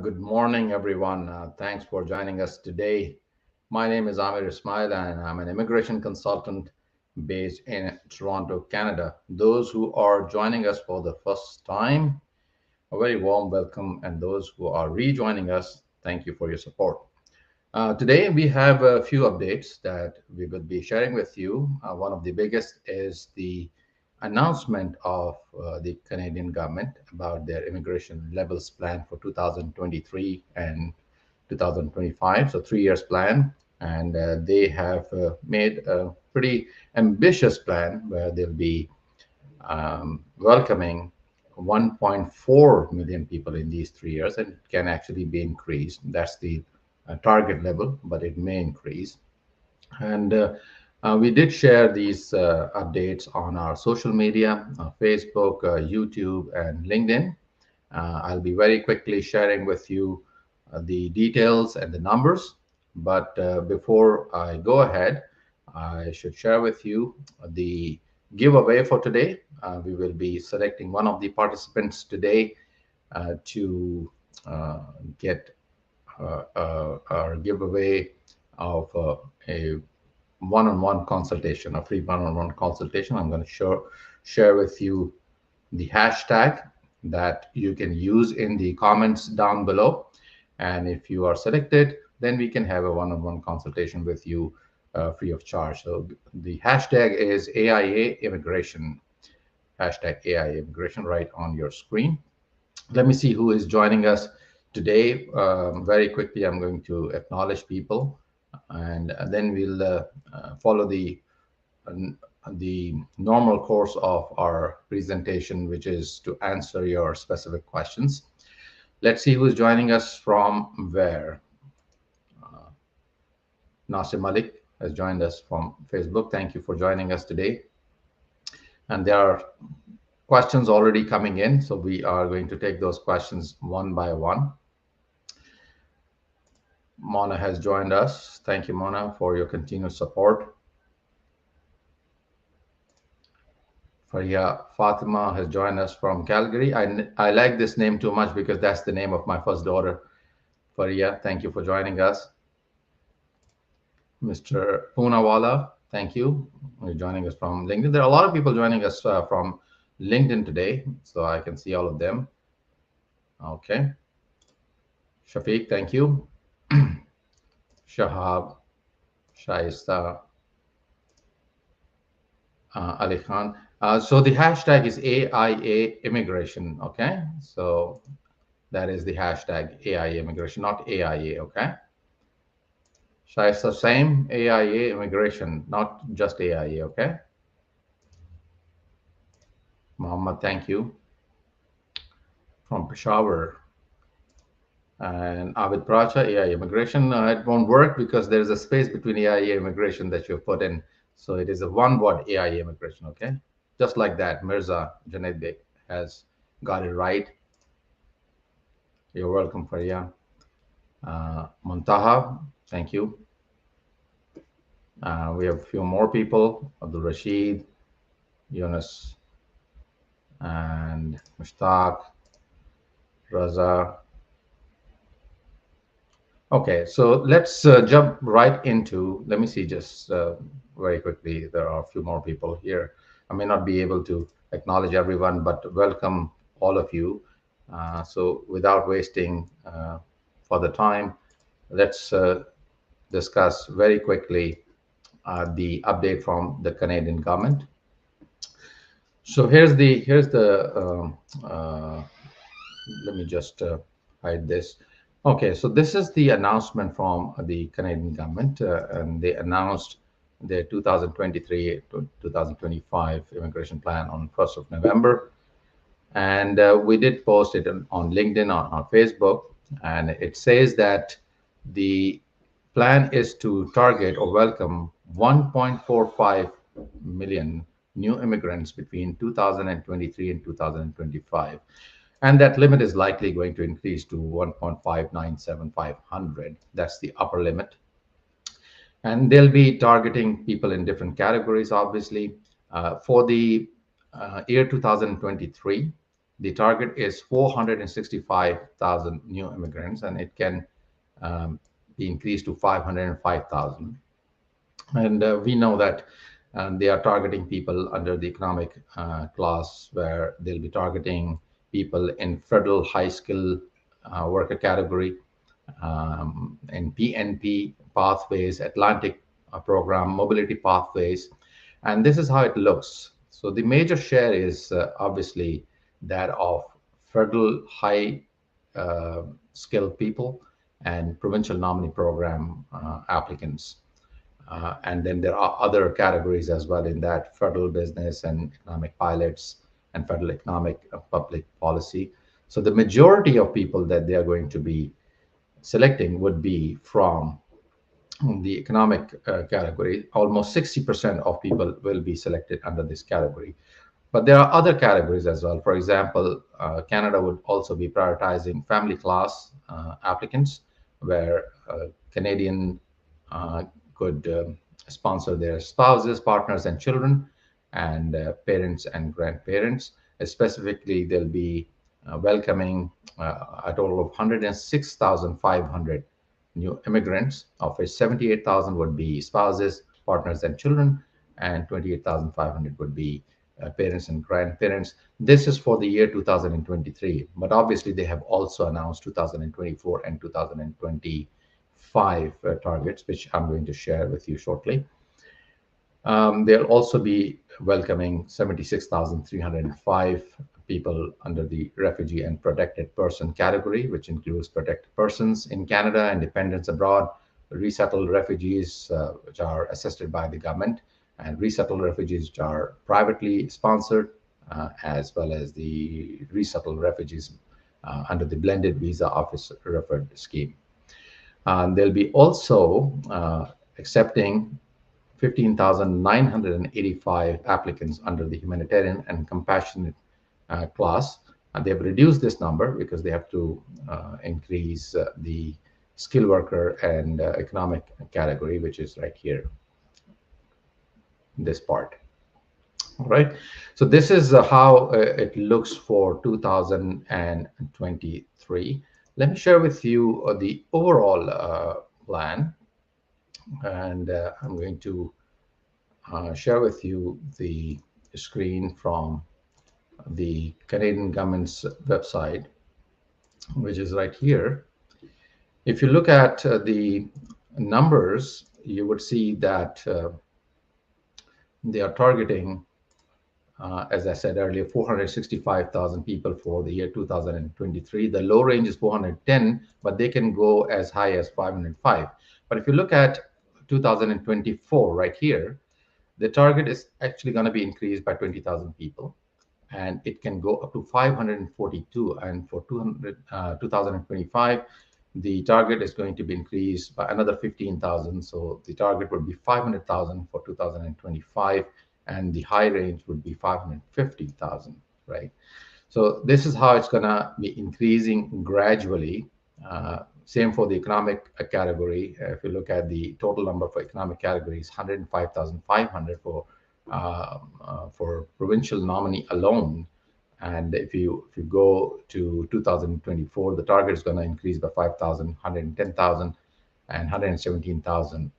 Good morning, everyone. Thanks for joining us today. My name is Amir Ismail, and I'm an immigration consultant based in Toronto, Canada. Those who are joining us for the first time, a very warm welcome, and those who are rejoining us, thank you for your support. Today, we have a few updates that we will be sharing with you. One of the biggest is the announcement of the Canadian government about their immigration levels plan for 2023 and 2025, so 3 years plan. And they have made a pretty ambitious plan where they'll be welcoming 1.4 million people in these 3 years, and it can actually be increased. That's the target level, but it may increase. And we did share these updates on our social media, Facebook, YouTube, and LinkedIn. I'll be very quickly sharing with you the details and the numbers. But before I go ahead, I should share with you the giveaway for today. We will be selecting one of the participants today to get our giveaway of a one-on-one consultation, a free one-on-one consultation. I'm going to share with you the hashtag that you can use in the comments down below. And if you are selected, then we can have a one-on-one consultation with you free of charge. So the hashtag is AIA Immigration, hashtag AIA Immigration right on your screen. Let me see who is joining us today. Very quickly, I'm going to acknowledge people, and then we'll follow the normal course of our presentation, which is to answer your specific questions. Let's see who's joining us from where. Nasir Malik has joined us from Facebook. Thank you for joining us today. And there are questions already coming in, so we are going to take those questions one by one. Mona has joined us. Thank you, Mona, for your continued support. Faria Fatima has joined us from Calgary. I like this name too much because that's the name of my first daughter. Faria, thank you for joining us. Mr. Poonawala, thank you. You're joining us from LinkedIn. There are a lot of people joining us from LinkedIn today, so I can see all of them. Okay. Shafiq, thank you. Shahab, Shaista, Ali Khan. So the hashtag is AIA Immigration, okay? So that is the hashtag AIA Immigration, not AIA, okay? Shaista, same AIA Immigration, not just AIA, okay? Muhammad, thank you. From Peshawar. And Abid Pracha, AIA Immigration. It won't work because there is a space between AIA Immigration that you've put in. So it is a one-word AIA Immigration, okay? Just like that, Mirza Junaid Beg has got it right. You're welcome, Faria. Muntaha, thank you. We have a few more people, Abdul Rashid, Yunus, and Mushtaq, Raza. Okay, so let's jump right into, let me see just very quickly, there are a few more people here. I may not be able to acknowledge everyone, but welcome all of you. So without wasting further time, let's discuss very quickly the update from the Canadian government. So here's the let me just hide this. Okay, so this is the announcement from the Canadian government, and they announced their 2023 to 2025 immigration plan on 1st of November. And we did post it on LinkedIn, on Facebook, and it says that the plan is to target or welcome 1.45 million new immigrants between 2023 and 2025. And that limit is likely going to increase to 1.597500. That's the upper limit. And they'll be targeting people in different categories, obviously. For the year 2023, The target is 465,000 new immigrants, and it can um, be increased to 505,000. And we know that they are targeting people under the economic class, where they'll be targeting people in federal high skill worker category, in PNP pathways, Atlantic program, mobility pathways. And this is how it looks. So the major share is obviously that of federal high skilled people and provincial nominee program applicants. And then there are other categories as well in that: federal business and economic pilots and federal economic public policy. So the majority of people that they are going to be selecting would be from the economic category. Almost 60% of people will be selected under this category. But there are other categories as well. For example, Canada would also be prioritizing family class applicants, where Canadian could sponsor their spouses, partners, and children, and parents and grandparents. Specifically, they'll be welcoming a total of 106,500 new immigrants, of which 78,000 would be spouses, partners, and children, and 28,500 would be parents and grandparents. This is for the year 2023, but obviously they have also announced 2024 and 2025 targets, which I'm going to share with you shortly. They'll also be welcoming 76,305 people under the refugee and protected person category, which includes protected persons in Canada and dependents abroad, resettled refugees, which are assisted by the government, and resettled refugees, which are privately sponsored, as well as the resettled refugees under the blended visa office referred scheme. They'll be also accepting 15,985 applicants under the humanitarian and compassionate class. And they've reduced this number because they have to increase the skilled worker and economic category, which is right here, this part. All right. So this is how it looks for 2023. Let me share with you the overall plan. And I'm going to share with you the screen from the Canadian government's website, which is right here. If you look at the numbers, you would see that they are targeting, as I said earlier, 465,000 people for the year 2023. The low range is 410, but they can go as high as 505. But if you look at 2024 right here, the target is actually going to be increased by 20,000 people, and it can go up to 542. And for 2025, the target is going to be increased by another 15,000. So the target would be 500,000 for 2025, and the high range would be 550,000, right? So this is how it's going to be increasing gradually. Same for the economic category. If you look at the total number for economic categories, 105,500 for provincial nominee alone. And if you go to 2024, the target is going to increase by 5,000, 110,000, and 117,000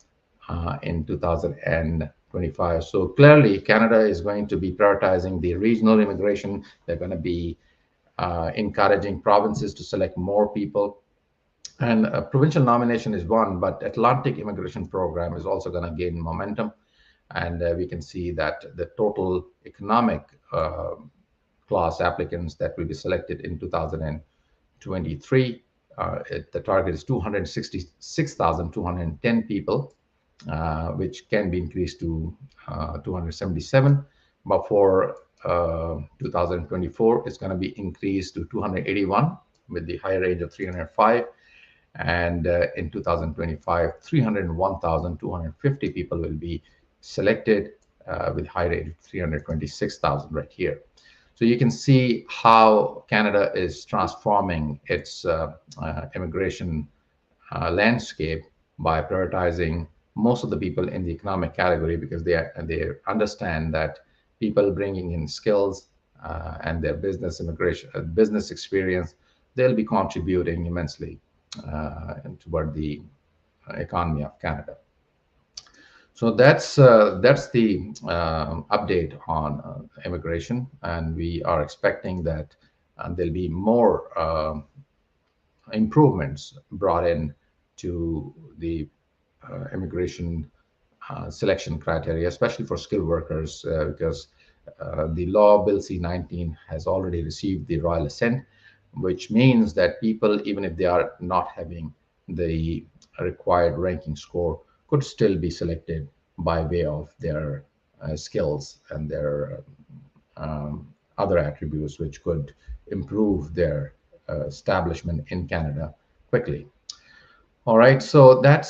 in 2025. So clearly, Canada is going to be prioritizing the regional immigration. They're going to be encouraging provinces to select more people. And provincial nomination is one, but Atlantic immigration program is also going to gain momentum. And we can see that the total economic class applicants that will be selected in 2023, the target is 266,210 people, which can be increased to 277. But for 2024, it's going to be increased to 281 with the high range of 305. And in 2025, 301,250 people will be selected with high rate of 326,000 right here. So you can see how Canada is transforming its immigration landscape by prioritizing most of the people in the economic category, because they understand that people bringing in skills and their business experience, they'll be contributing immensely toward the economy of Canada. So that's the update on immigration, and we are expecting that there'll be more improvements brought in to the immigration selection criteria, especially for skilled workers, because the law Bill C-19 has already received the royal assent, which means that people, even if they are not having the required ranking score, could still be selected by way of their skills and their other attributes, which could improve their establishment in Canada quickly. All right, so that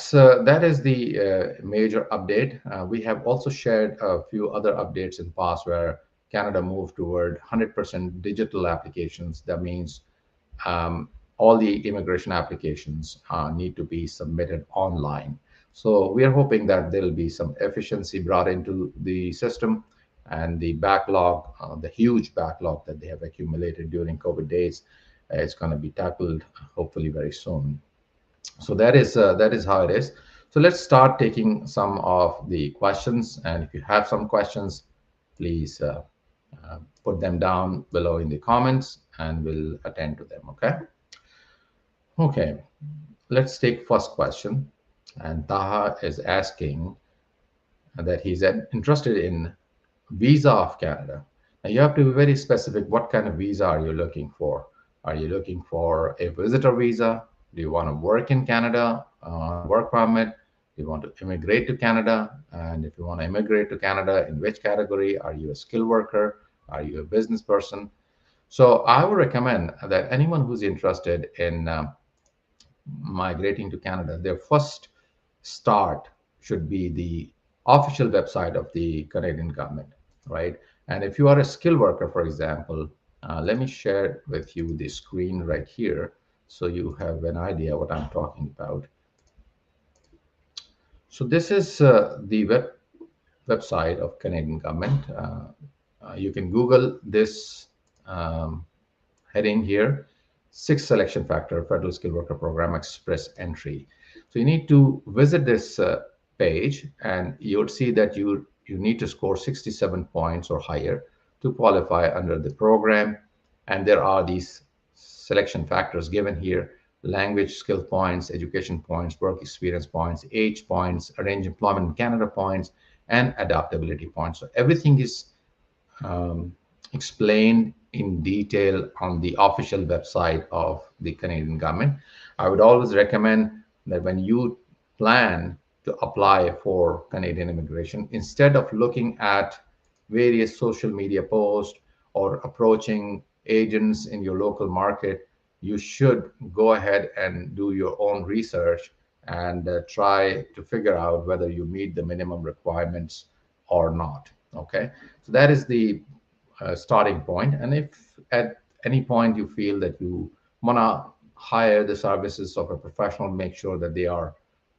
is the major update. We have also shared a few other updates in the past where Canada moved toward 100% digital applications. That means all the immigration applications need to be submitted online. So we are hoping that there will be some efficiency brought into the system, and the backlog, the huge backlog that they have accumulated during COVID days, is going to be tackled hopefully very soon. So that is how it is. So let's start taking some of the questions, and if you have some questions, please put them down below in the comments, and we'll attend to them. Okay, let's take first question. And Taha is asking that he's interested in visa of Canada. Now you have to be very specific. What kind of visa are you looking for? Are you looking for a visitor visa? Do you want to work in Canada on work permit? Do you want to immigrate to Canada? And if you want to immigrate to Canada, in which category? Are you a skilled worker? Are you a business person? So I would recommend that anyone who's interested in migrating to Canada, their first start should be the official website of the Canadian government, right? And if you are a skilled worker, for example, let me share with you the screen right here so you have an idea what I'm talking about. So this is the website of Canadian government. You can Google this heading here, 6 selection factor federal skilled worker program express entry. So you need to visit this page, and you would see that you need to score 67 points or higher to qualify under the program. And there are these selection factors given here: language skill points, education points, work experience points, age points, arranged employment in Canada points, and adaptability points. So everything is explained in detail on the official website of the Canadian government. I would always recommend that when you plan to apply for Canadian immigration, instead of looking at various social media posts or approaching agents in your local market, you should go ahead and do your own research and try to figure out whether you meet the minimum requirements or not. Okay, so that is the starting point. And if at any point you feel that you want to hire the services of a professional, make sure that they are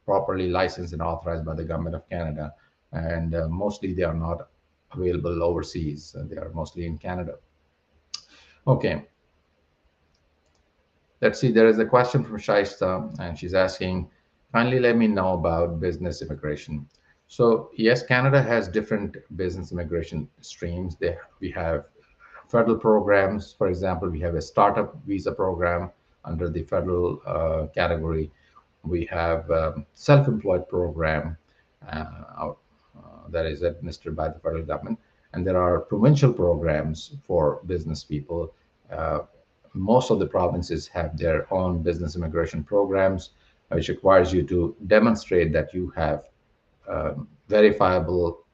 properly licensed and authorized by the government of Canada. And mostly they are not available overseas. They are mostly in Canada. Okay. Let's see, there is a question from Shaista, and she's asking, kindly let me know about business immigration. So yes, Canada has different business immigration streams. We have federal programs. For example, we have a startup visa program under the federal category. We have self-employed program that is administered by the federal government. And there are provincial programs for business people. Most of the provinces have their own business immigration programs, which requires you to demonstrate that you have verifiable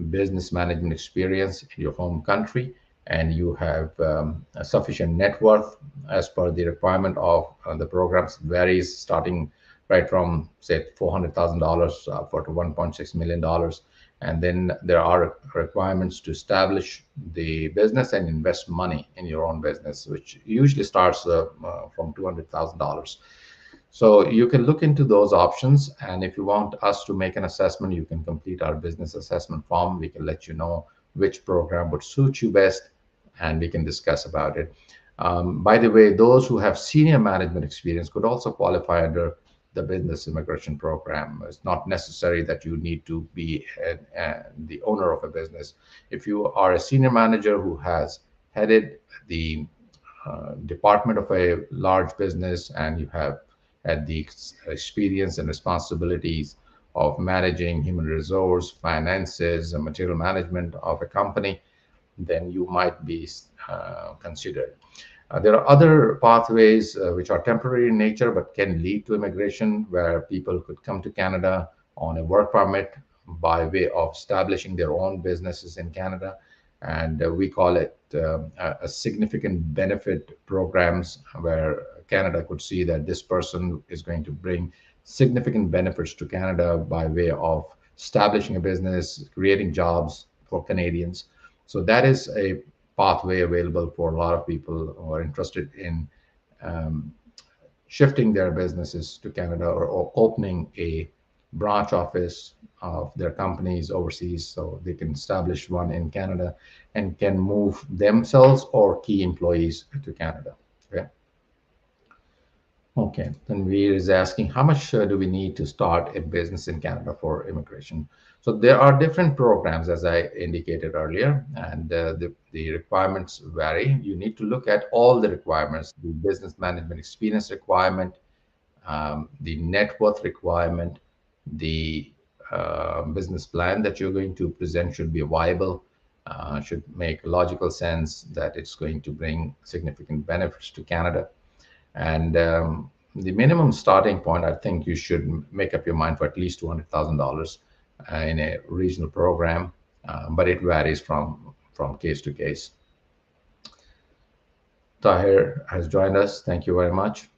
business management experience in your home country, and you have a sufficient net worth as per the requirement of the programs. Varies starting right from, say, $400,000 for to $1.6 million. And then there are requirements to establish the business and invest money in your own business, which usually starts from $200,000. So you can look into those options. And if you want us to make an assessment, you can complete our business assessment form. We can let you know which program would suit you best and we can discuss about it. By the way, those who have senior management experience could also qualify under the business immigration program. It's not necessary that you need to be the owner of a business. If you are a senior manager who has headed the department of a large business and you have had the experience and responsibilities of managing human resource, finances, and material management of a company, then you might be considered. There are other pathways which are temporary in nature but can lead to immigration, where people could come to Canada on a work permit by way of establishing their own businesses in Canada. And we call it a significant benefit programs, where Canada could see that this person is going to bring significant benefits to Canada by way of establishing a business, creating jobs for Canadians. So that is a pathway available for a lot of people who are interested in um, shifting their businesses to Canada, or opening a branch office of their companies overseas, so they can establish one in Canada and can move themselves or key employees to Canada. Okay. Okay, then we is asking how much do we need to start a business in Canada for immigration? So there are different programs, as I indicated earlier, and the requirements vary. You need to look at all the requirements: the business management experience requirement, the net worth requirement, the business plan that you're going to present should be viable, should make logical sense, that it's going to bring significant benefits to Canada. And the minimum starting point, I think you should make up your mind for at least $200,000 in a regional program, but it varies from case to case. Tahir has joined us. Thank you very much.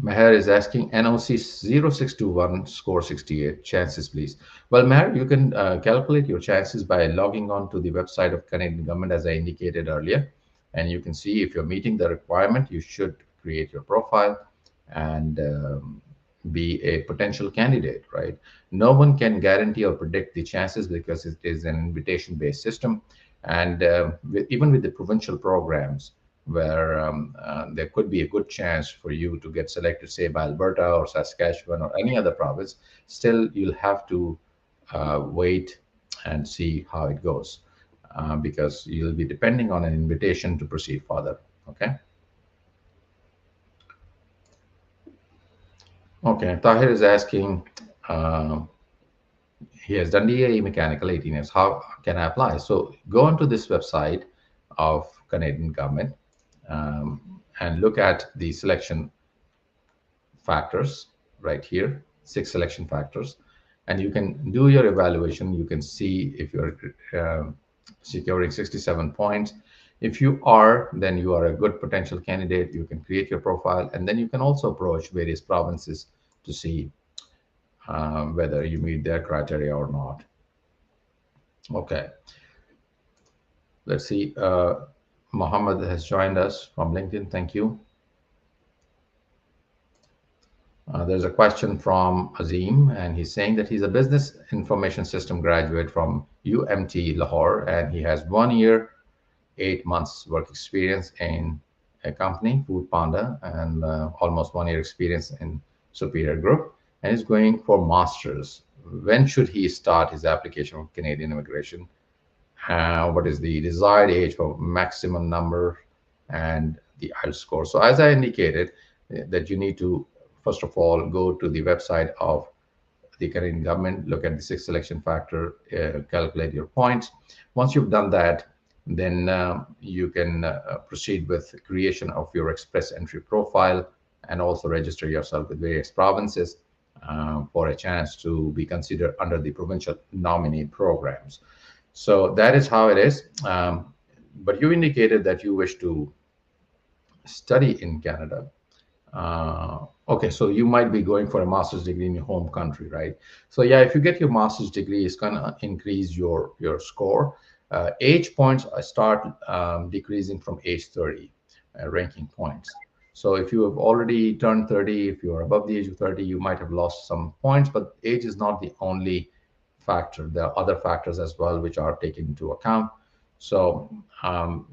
Meher is asking NOC 0621 score 68. Chances, please. Well, Meher, you can calculate your chances by logging on to the website of Canadian government, as I indicated earlier. And you can see if you're meeting the requirement, you should create your profile and be a potential candidate, right? No one can guarantee or predict the chances because it is an invitation-based system. And even with the provincial programs, where there could be a good chance for you to get selected, say by Alberta or Saskatchewan or any other province, still you'll have to wait and see how it goes, because you'll be depending on an invitation to proceed further. Okay. Okay. Tahir is asking, uh, he has done DAE mechanical 18 years. How can I apply? So go onto this website of Canadian government, and look at the selection factors right here, 6 selection factors, and you can do your evaluation. You can see if you're securing 67 points. If you are, then you are a good potential candidate. You can create your profile, and then you can also approach various provinces to see whether you meet their criteria or not. Okay, let's see. Mohammed has joined us from LinkedIn. Thank you. There's a question from Azim, and he's saying that he's a business information system graduate from UMT Lahore, and he has 1 year, 8 months work experience in a company, Food Panda, and almost 1 year experience in Superior Group, and he's going for masters. When should he start his application for Canadian immigration? What is the desired age for maximum number and the IELTS score? So as I indicated, that you need to first of all go to the website of the Canadian government, look at the 6 selection factor, calculate your points. Once you've done that, then you can proceed with creation of your express entry profile, and also register yourself with various provinces for a chance to be considered under the provincial nominee programs. So that is how it is. But you indicated that you wish to study in Canada. Okay, so you might be going for a master's degree in your home country, right? So yeah, if you get your master's degree, it's gonna increase your score. Age points start decreasing from age 30, ranking points. So if you have already turned 30, if you are above the age of 30, you might have lost some points, but age is not the only factor. There are other factors as well which are taken into account. So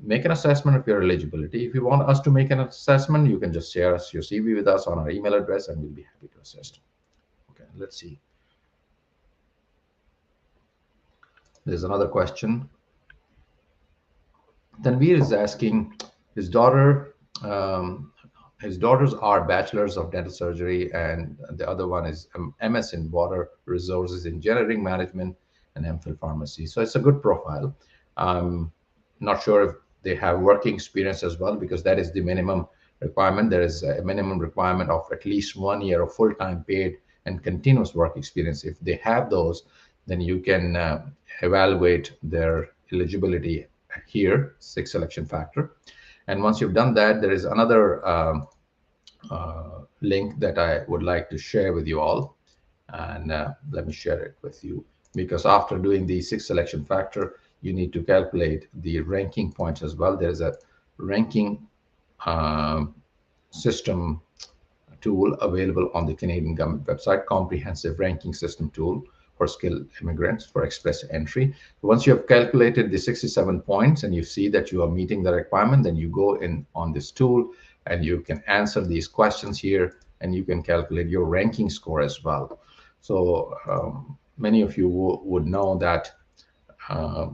make an assessment of your eligibility. If you want us to make an assessment, you can just share us your CV with us on our email address, and we'll be happy to assist. Okay, let's see. There's another question. Tanveer is asking, his daughter, um, his daughters are bachelors of dental surgery, and the other one is MS in water resources engineering management and MPhil pharmacy. So it's a good profile. I'm not sure if they have working experience as well, because that is the minimum requirement. There is a minimum requirement of at least 1 year of full-time paid and continuous work experience. If they have those, then you can evaluate their eligibility here, six selection factor. And once you've done that, there is another link that I would like to share with you all. And let me share it with you, because after doing the six selection factor, you need to calculate the ranking points as well. There's a ranking system tool available on the Canadian government website, comprehensive ranking system tool for skilled immigrants for express entry. Once you have calculated the 67 points and you see that you are meeting the requirement, then you go in on this tool and you can answer these questions here, and you can calculate your ranking score as well. So many of you would know that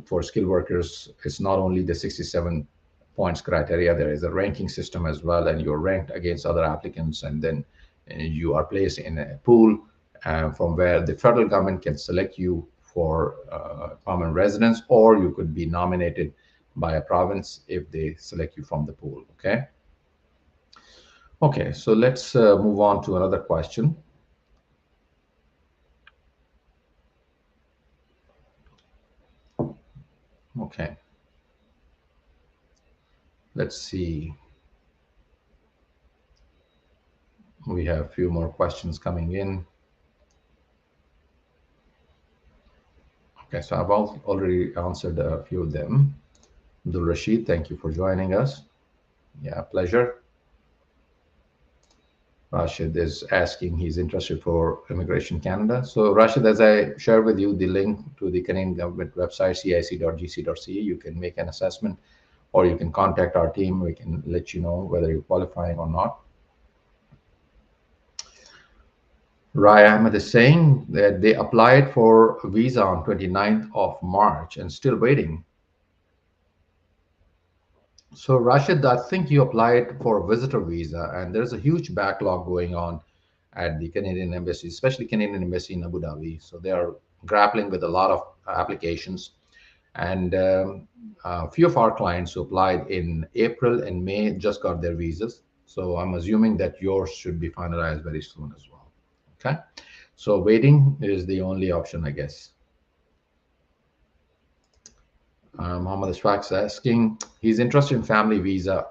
for skilled workers, it's not only the 67 points criteria, there is a ranking system as well, and you're ranked against other applicants, and then you are placed in a pool from where the federal government can select you for permanent residence, or you could be nominated by a province if they select you from the pool. Okay. Okay, so let's move on to another question. Okay. Let's see. We have a few more questions coming in. Okay, so I've already answered a few of them. Abdul Rashid, thank you for joining us. Yeah, pleasure. Rashid is asking, he's interested for Immigration Canada. So Rashid, as I shared with you the link to the Canadian government website, cic.gc.ca, you can make an assessment, or you can contact our team. We can let you know whether you're qualifying or not. Rai Ahmed is saying that they applied for a visa on 29th of March and still waiting. So Rashid, I think you applied for a visitor visa, and there's a huge backlog going on at the Canadian Embassy, especially Canadian Embassy in Abu Dhabi. So they are grappling with a lot of applications. And a few of our clients who applied in April and May just got their visas. So I'm assuming that yours should be finalized very soon as well. Okay. So waiting is the only option, I guess. Muhammad Ashfaq is asking, he's interested in family visa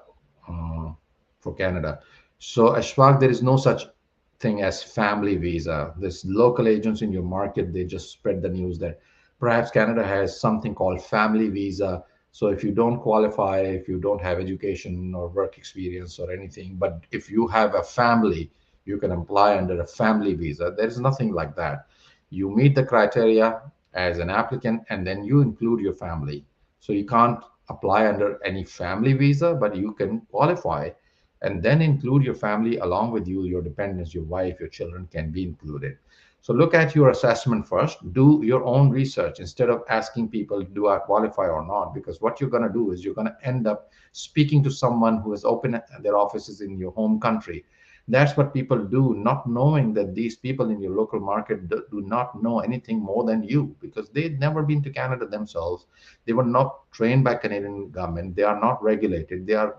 for Canada. So Ashfaq, there is no such thing as family visa. There's local agents in your market, they just spread the news that perhaps Canada has something called family visa. So if you don't qualify, if you don't have education or work experience or anything, but if you have a family, you can apply under a family visa. There's nothing like that. You meet the criteria as an applicant, and then you include your family. So you can't apply under any family visa, but you can qualify and then include your family along with you, your dependents, your wife, your children can be included. So look at your assessment first, do your own research instead of asking people, do I qualify or not? Because what you're going to do is you're going to end up speaking to someone who has opened their offices in your home country. That's what people do, not knowing that these people in your local market do not know anything more than you, because they've never been to Canada themselves. They were not trained by Canadian government. They are not regulated. They are,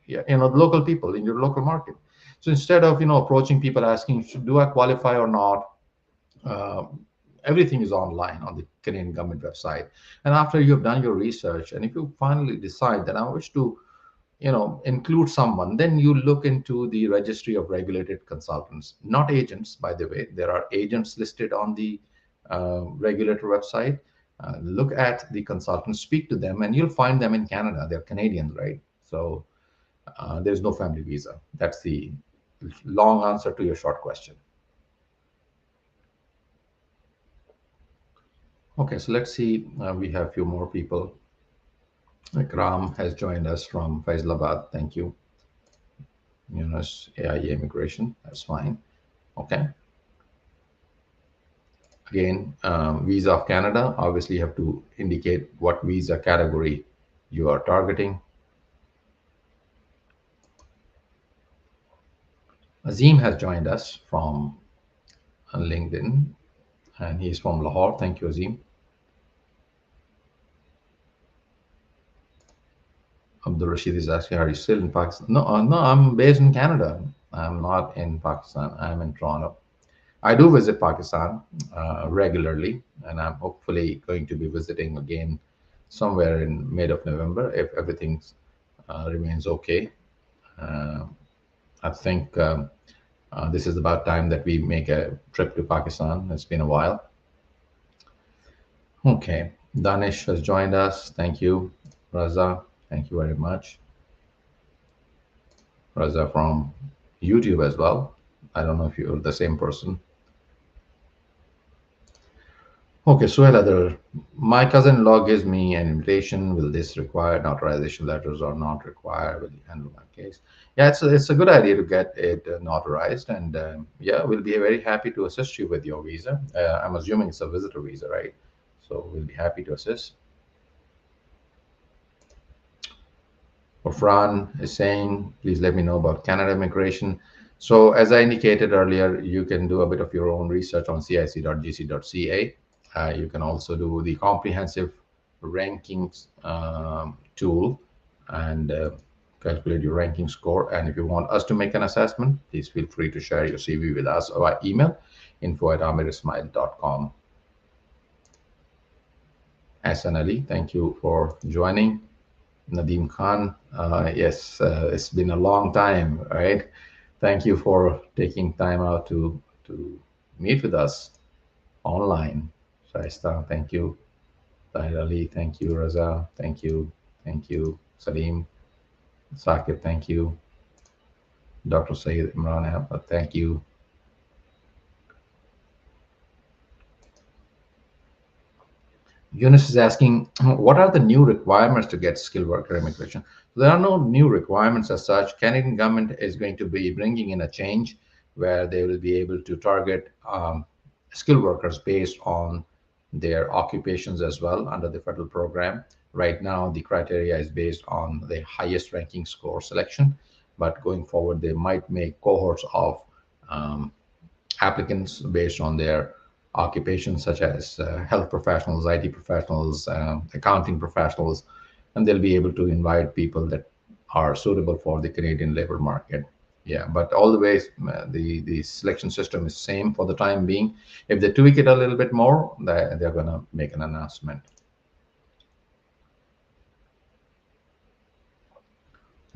yeah, local people in your local market. So instead of approaching people asking, do I qualify or not, uh, everything is online on the Canadian government website. And after you've done your research, and if you finally decide that I wish to include someone, then you look into the registry of regulated consultants, not agents, by the way. There are agents listed on the regulator website. Look at the consultants, speak to them, and you'll find them in Canada. They're Canadians, right? So there's no family visa. That's the long answer to your short question. Okay, so let's see. We have a few more people. Ikram has joined us from Faisalabad. Thank you. Yunus, AIA Immigration. That's fine. Okay. Again, visa of Canada. Obviously, you have to indicate what visa category you are targeting. Azim has joined us from LinkedIn, and he's from Lahore. Thank you, Azim. Abdul Rashid is asking, are you still in Pakistan? No, no, I'm based in Canada. I'm not in Pakistan. I'm in Toronto. I do visit Pakistan regularly, and I'm hopefully going to be visiting again somewhere in mid of November if everything remains okay. Uh, I think this is about time that we make a trip to Pakistan. It's been a while. Okay, Danish has joined us. Thank you, Raza. Thank you very much. Raza from YouTube as well. I don't know if you're the same person. Okay, Suhail Adar, my cousin-in-law gives me an invitation. Will this require notarization letters or not require? Will you handle my case? Yeah, it's a good idea to get it notarized, and yeah, we'll be very happy to assist you with your visa. I'm assuming it's a visitor visa, right? So we'll be happy to assist. Fran is saying, please let me know about Canada immigration. So as I indicated earlier, you can do a bit of your own research on cic.gc.ca. You can also do the comprehensive rankings tool and calculate your ranking score. And if you want us to make an assessment, please feel free to share your CV with us or email info@amirismail.com. Hassan Ali, thank you for joining. Nadeem Khan, yes, it's been a long time, right? Thank you for taking time out to meet with us online. Shaista, thank you. Tahir Ali, thank you. Raza, thank you. Thank you. Salim, Sakib, thank you. Dr. Sayyid Imran Ahmed, thank you. Yunus is asking, what are the new requirements to get skilled worker immigration? There are no new requirements as such. Canadian government is going to be bringing in a change where they will be able to target skilled workers based on their occupations as well under the federal program. Right now, the criteria is based on the highest ranking score selection, but going forward, they might make cohorts of um, applicants based on their occupations, such as health professionals, IT professionals, accounting professionals, and they'll be able to invite people that are suitable for the Canadian labor market. Yeah, but all the ways the selection system is same for the time being. If they tweak it a little bit more, they're gonna make an announcement.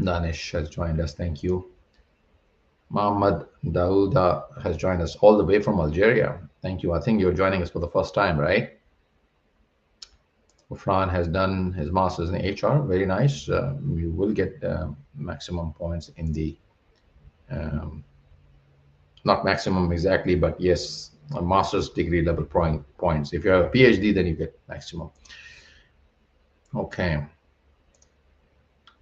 Danish has joined us. Thank you. Mohammed Daouda has joined us all the way from Algeria. Thank you. I think you're joining us for the first time, right? Fran has done his master's in HR. Very nice. You will get maximum points in the, um, not maximum exactly, but yes, a master's degree level points. If you have a PhD, then you get maximum. Okay.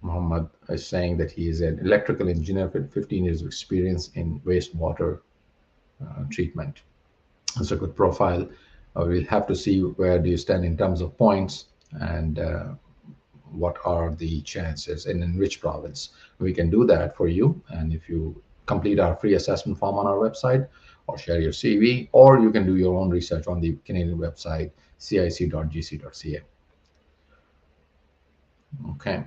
Muhammad is saying that he is an electrical engineer with 15 years of experience in wastewater treatment. That's a good profile. We'll have to see where do you stand in terms of points and what are the chances and in which province. We can do that for you. And if you complete our free assessment form on our website or share your CV, or you can do your own research on the Canadian website, cic.gc.ca. Okay.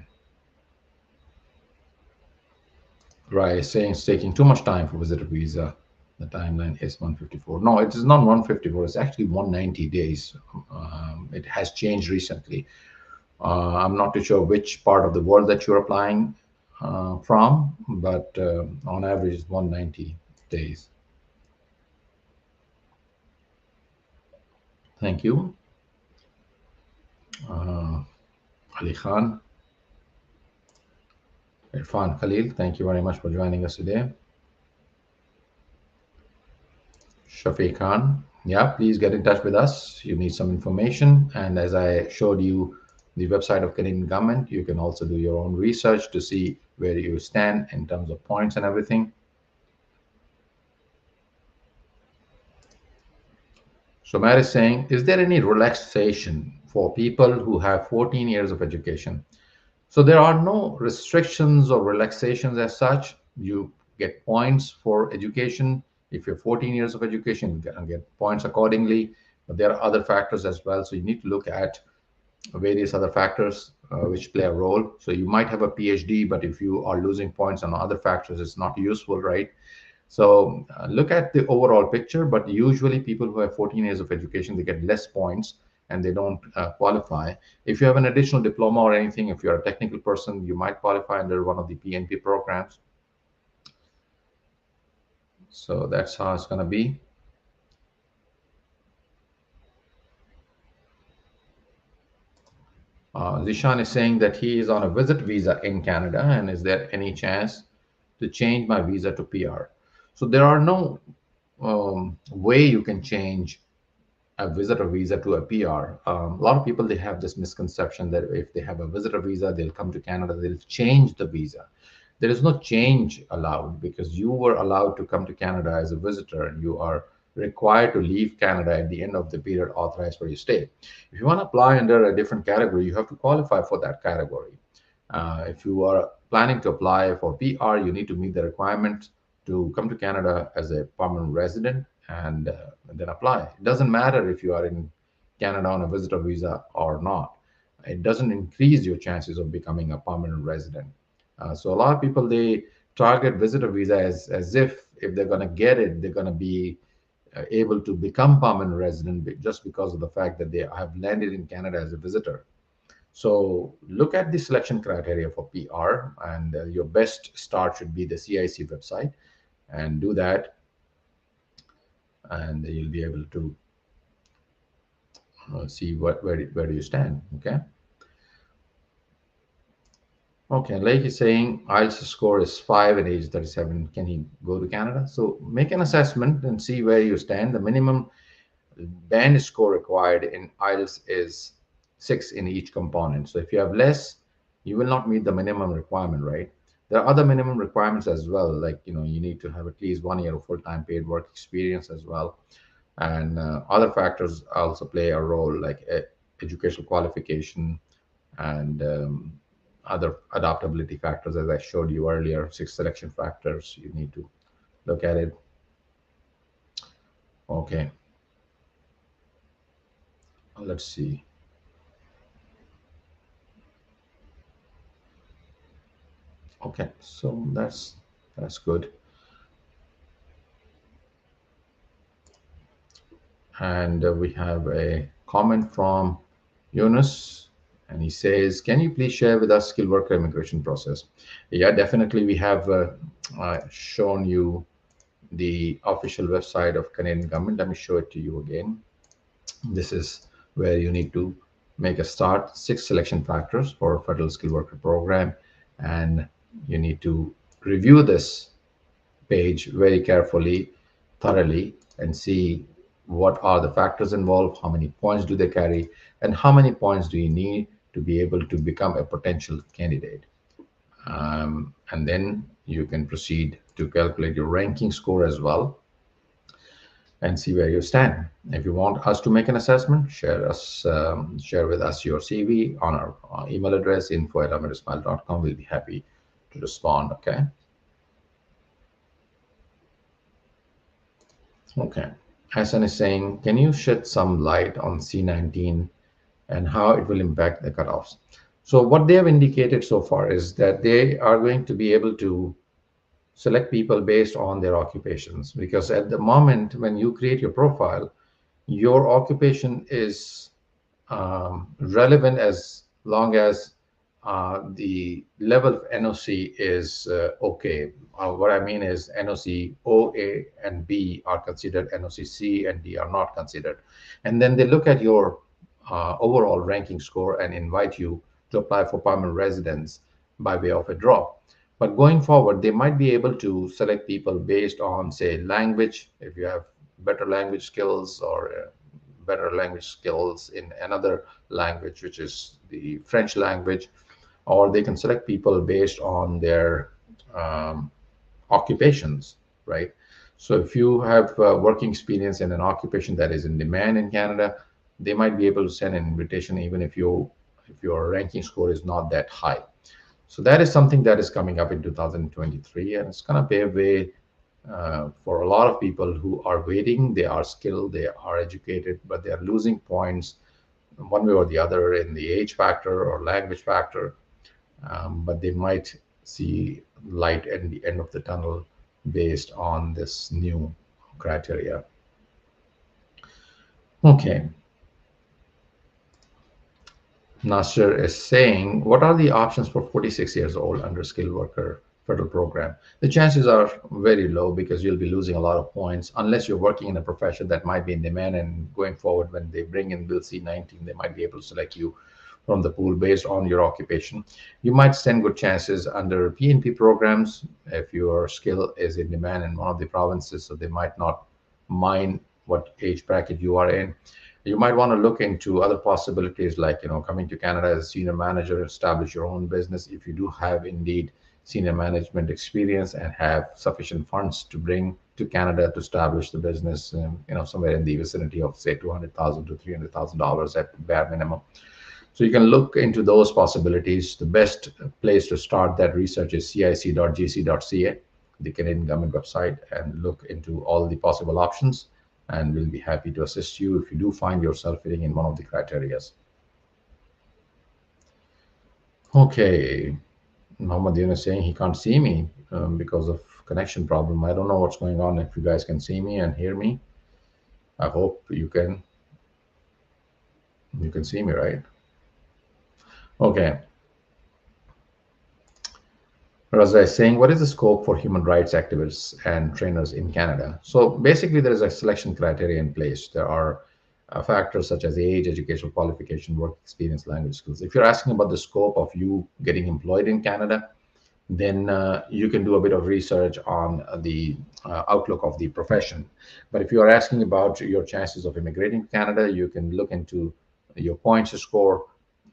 Right, saying it's taking too much time for visitor visa. The timeline is 154. No, it is not 154. It's actually 190 days. It has changed recently. I'm not too sure which part of the world that you're applying from, but on average, it's 190 days. Thank you. Ali Khan. Irfan Khalil, thank you very much for joining us today. Shafiq Khan, yeah, please get in touch with us. You need some information. And as I showed you the website of Canadian government. You can also do your own research to see where you stand in terms of points and everything. So Matt is saying, is there any relaxation for people who have 14 years of education? So there are no restrictions or relaxations as such. You get points for education. If you're 14 years of education, you can get points accordingly. But there are other factors as well. So you need to look at various other factors which play a role. So you might have a PhD, but if you are losing points on other factors, it's not useful, right? So look at the overall picture, but usually people who have 14 years of education, they get less points and they don't qualify. If you have an additional diploma or anything, if you're a technical person, you might qualify under one of the PNP programs. So that's how it's going to be. Zishan is saying that he is on a visit visa in Canada, and is there any chance to change my visa to PR? So there are no way you can change a visitor visa to a PR. A lot of people, they have this misconception that if they have a visitor visa, they'll come to Canada, they'll change the visa. There is no change allowed because you were allowed to come to Canada as a visitor and you are required to leave Canada at the end of the period authorized for your stay. If you want to apply under a different category, you have to qualify for that category. If you are planning to apply for PR, you need to meet the requirements to come to Canada as a permanent resident and then apply. It doesn't matter if you are in Canada on a visitor visa or not. It doesn't increase your chances of becoming a permanent resident. So a lot of people, they target visitor visa as if they're going to get it, they're going to be able to become permanent resident just because of the fact that they have landed in Canada as a visitor. So look at the selection criteria for PR, and your best start should be the CIC website, and do that, and you'll be able to see where do you stand. Okay. Okay, like he's saying, IELTS score is 5 and age 37. Can he go to Canada? So make an assessment and see where you stand. The minimum band score required in IELTS is 6 in each component. So if you have less, you will not meet the minimum requirement, right? There are other minimum requirements as well, like you need to have at least 1 year of full-time paid work experience as well, and other factors also play a role, like educational qualification and other adaptability factors, as I showed you earlier. 6 selection factors, you need to look at it. Okay, let's see. Okay, so that's good. And we have a comment from Yunus, and he says, "Can you please share with us skilled worker immigration process?" Yeah, definitely. We have shown you the official website of Canadian government. Let me show it to you again. This is where you need to make a start. 6 selection factors for federal skilled worker program, and you need to review this page very carefully, thoroughly, and see what are the factors involved, how many points do they carry, and how many points do you need to be able to become a potential candidate. And then you can proceed to calculate your ranking score as well and see where you stand. If you want us to make an assessment, share with us your CV on our email address, info@amerismile.com. We'll be happy to respond. Okay. Okay. Hassan is saying, can you shed some light on C19 and how it will impact the cutoffs? So what they have indicated so far is that they are going to be able to select people based on their occupations, because at the moment when you create your profile, your occupation is relevant as long as the level of NOC is okay. What I mean is NOC O, A, and B are considered, NOC C and D are not considered. And then they look at your overall ranking score and invite you to apply for permanent residence by way of a draw. But going forward, they might be able to select people based on, say, language, if you have better language skills or better language skills in another language, which is the French language, or they can select people based on their um, occupations, right? So if you have working experience in an occupation that is in demand in Canada, they might be able to send an invitation even if your ranking score is not that high. So that is something that is coming up in 2023, and it's going to pave way for a lot of people who are waiting. They are skilled, they are educated, but they are losing points one way or the other in the age factor or language factor. But they might see light at the end of the tunnel based on this new criteria. Okay, Nasser is saying, what are the options for 46 years old under skilled worker federal program? The chances are very low because you'll be losing a lot of points unless you're working in a profession that might be in demand. And going forward, when they bring in Bill C-19, they might be able to select you from the pool based on your occupation. You might stand good chances under PNP programs if your skill is in demand in one of the provinces, so they might not mind what age bracket you are in. You might want to look into other possibilities like coming to Canada as a senior manager, establish your own business if you do have indeed senior management experience and have sufficient funds to bring to Canada to establish the business, somewhere in the vicinity of say $200,000 to $300,000 at bare minimum. So you can look into those possibilities. The best place to start that research is cic.gc.ca, the Canadian government website, and look into all the possible options. And we'll be happy to assist you if you do find yourself fitting in one of the criterias. Okay, Muhammad Yunus is saying he can't see me because of connection problem. I don't know what's going on. If you guys can see me and hear me, I hope you can. You can see me, right? Okay. Raza is saying, what is the scope for human rights activists and trainers in Canada? So basically, there is a selection criteria in place. There are factors such as age, educational qualification, work experience, language skills. If you're asking about the scope of you getting employed in Canada, then you can do a bit of research on the outlook of the profession. But if you are asking about your chances of immigrating to Canada, you can look into your points score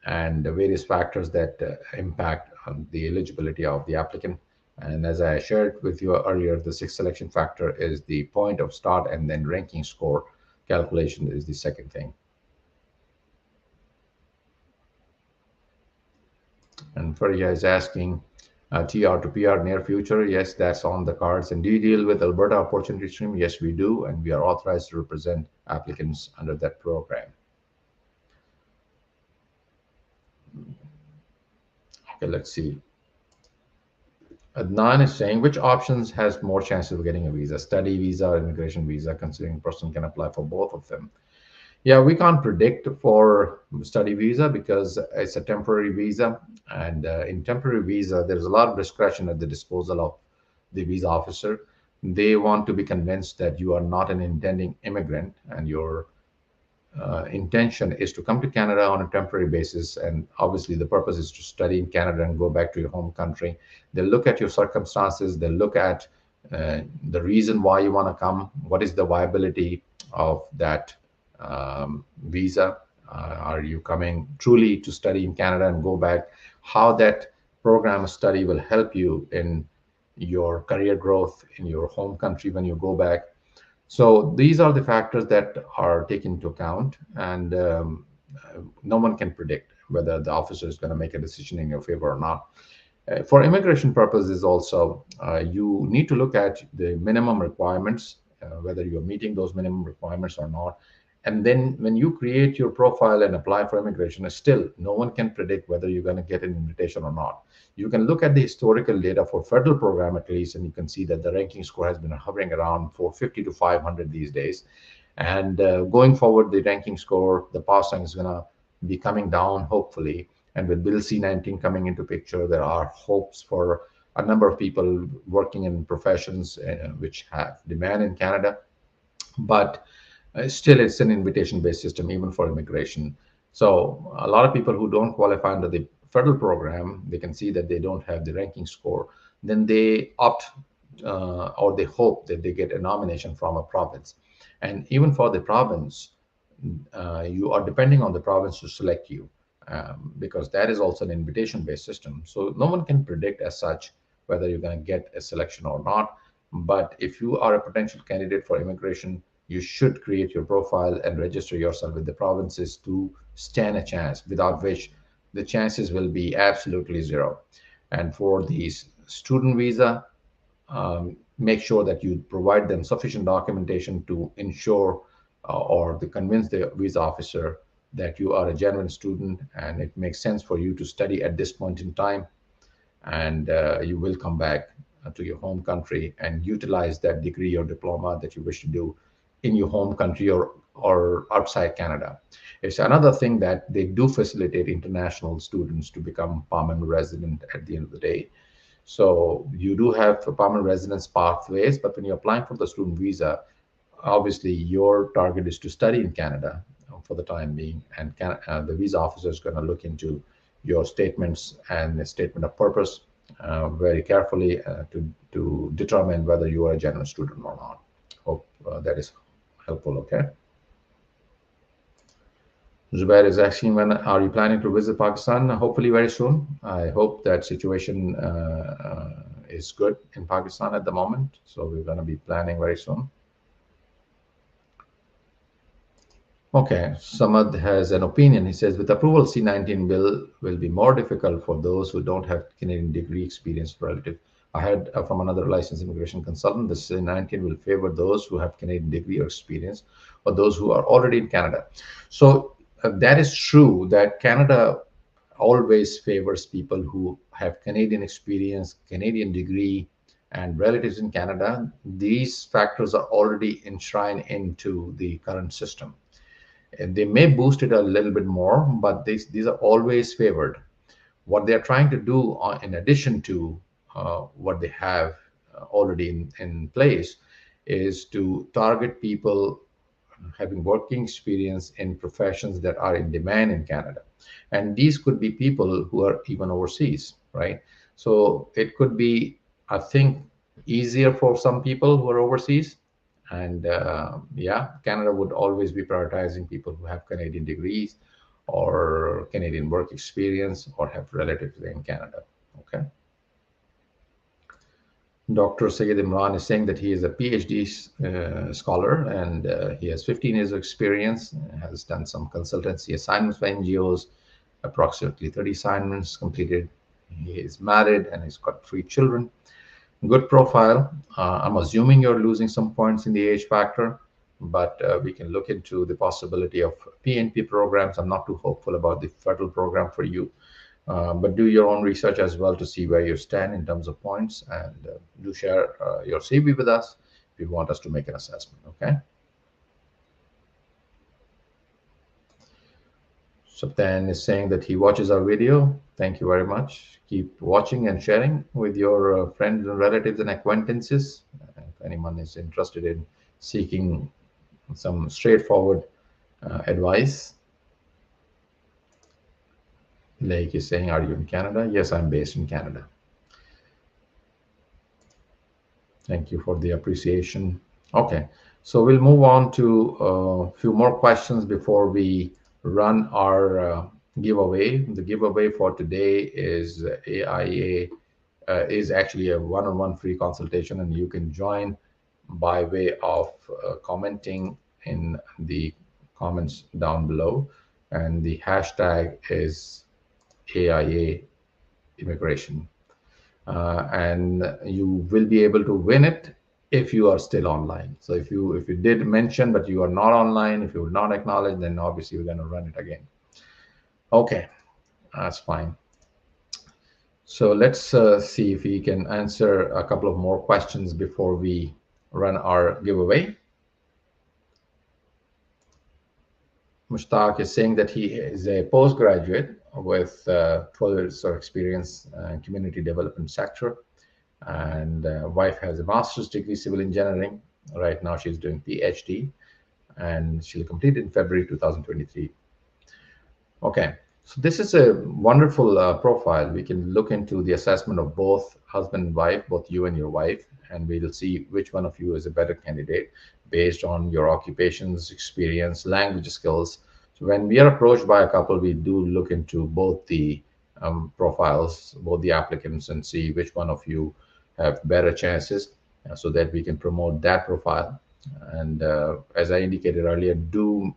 and the various factors that impact on the eligibility of the applicant. And as I shared with you earlier, the sixth selection factor is the point of start, and then ranking score calculation is the second thing. And Faria is asking, TR to PR near future? Yes, that's on the cards. And do you deal with Alberta Opportunity Stream? Yes, we do. And we are authorized to represent applicants under that program. Okay, let's see. Adnan is saying, which options has more chances of getting a visa? Study visa or immigration visa, considering a person can apply for both of them? Yeah, we can't predict for study visa because it's a temporary visa. And in temporary visa, there's a lot of discretion at the disposal of the visa officer. They want to be convinced that you are not an intending immigrant and your intention is to come to Canada on a temporary basis. And obviously, the purpose is to study in Canada and go back to your home country. They'll look at your circumstances, they'll look at the reason why you want to come, what is the viability of that visa. Are you coming truly to study in Canada and go back? How that program of study will help you in your career growth in your home country when you go back. So these are the factors that are taken into account, and no one can predict whether the officer is going to make a decision in your favor or not. For immigration purposes also, you need to look at the minimum requirements, whether you're meeting those minimum requirements or not. And then when you create your profile and apply for immigration, still no one can predict whether you're going to get an invitation or not. You can look at the historical data for federal program at least, and you can see that the ranking score has been hovering around 450 to 500 these days. And going forward, the ranking score, the pass rank is going to be coming down, hopefully. And with Bill C-19 coming into picture, there are hopes for a number of people working in professions which have demand in Canada. But still, it's an invitation-based system, even for immigration. So a lot of people who don't qualify under the federal program, they can see that they don't have the ranking score. Then they opt or they hope that they get a nomination from a province. And even for the province, you are depending on the province to select you, because that is also an invitation-based system. So no one can predict as such whether you're going to get a selection or not. But if you are a potential candidate for immigration, you should create your profile and register yourself with the provinces to stand a chance, without which the chances will be absolutely zero. And for these student visa, make sure that you provide them sufficient documentation to ensure or to convince the visa officer that you are a genuine student and it makes sense for you to study at this point in time, and you will come back to your home country and utilize that degree or diploma that you wish to do in your home country or outside Canada. It's another thing that they do facilitate international students to become permanent resident at the end of the day. So you do have permanent residence pathways, but when you're applying for the student visa, obviously your target is to study in Canada for the time being, and the visa officer is going to look into your statements and the statement of purpose very carefully to determine whether you are a genuine student or not. Hope that is helpful. Okay. Zubair is asking, when are you planning to visit Pakistan? Hopefully very soon. I hope that situation is good in Pakistan at the moment. So we're going to be planning very soon. Okay, Samad has an opinion. He says, with approval, C-19 bill will be more difficult for those who don't have Canadian degree experience relative. I heard from another licensed immigration consultant, the C-19 will favor those who have Canadian degree or experience, or those who are already in Canada. So that is true that Canada always favors people who have Canadian experience, Canadian degree, and relatives in Canada. These factors are already enshrined into the current system. And they may boost it a little bit more, but these are always favored. What they're trying to do, in addition to what they have already in place, is to target people having working experience in professions that are in demand in Canada. And these could be people who are even overseas, right? So it could be, I think, easier for some people who are overseas. And yeah, Canada would always be prioritizing people who have Canadian degrees or Canadian work experience or have relatives in Canada. Okay. Dr. Sayed Imran is saying that he is a PhD scholar and he has 15 years of experience, has done some consultancy assignments for NGOs, approximately 30 assignments completed. He is married and he's got 3 children. Good profile. I'm assuming you're losing some points in the age factor, but we can look into the possibility of PNP programs. I'm not too hopeful about the federal program for you. But do your own research as well to see where you stand in terms of points, and do share your CV with us if you want us to make an assessment. Okay. Saptan is saying that he watches our video. Thank you very much. Keep watching and sharing with your friends and relatives and acquaintances. If anyone is interested in seeking some straightforward advice. Lake is saying, are you in Canada? Yes, I'm based in Canada. Thank you for the appreciation. Okay, so we'll move on to a few more questions before we run our giveaway. The giveaway for today is AIA is actually a one-on-one free consultation, and you can join by way of commenting in the comments down below, and the hashtag is AIA immigration. And you will be able to win it if you are still online. So if you did mention but you are not online, if you will not acknowledge, then obviously we're going to run it again. Okay, that's fine. So let's see if we can answer a couple of more questions before we run our giveaway. Mushtaq is saying that he is a postgraduate with 12 years of experience in community development sector, and wife has a master's degree civil engineering. Right now she's doing PhD, and she'll complete in February 2023. Okay, So this is a wonderful profile. We can look into the assessment of both husband and wife, both you and your wife, and we'll see which one of you is a better candidate based on your occupations, experience, language skills. So when we are approached by a couple, we do look into both the profiles, both the applicants, and see which one of you have better chances, so that we can promote that profile. And as I indicated earlier, do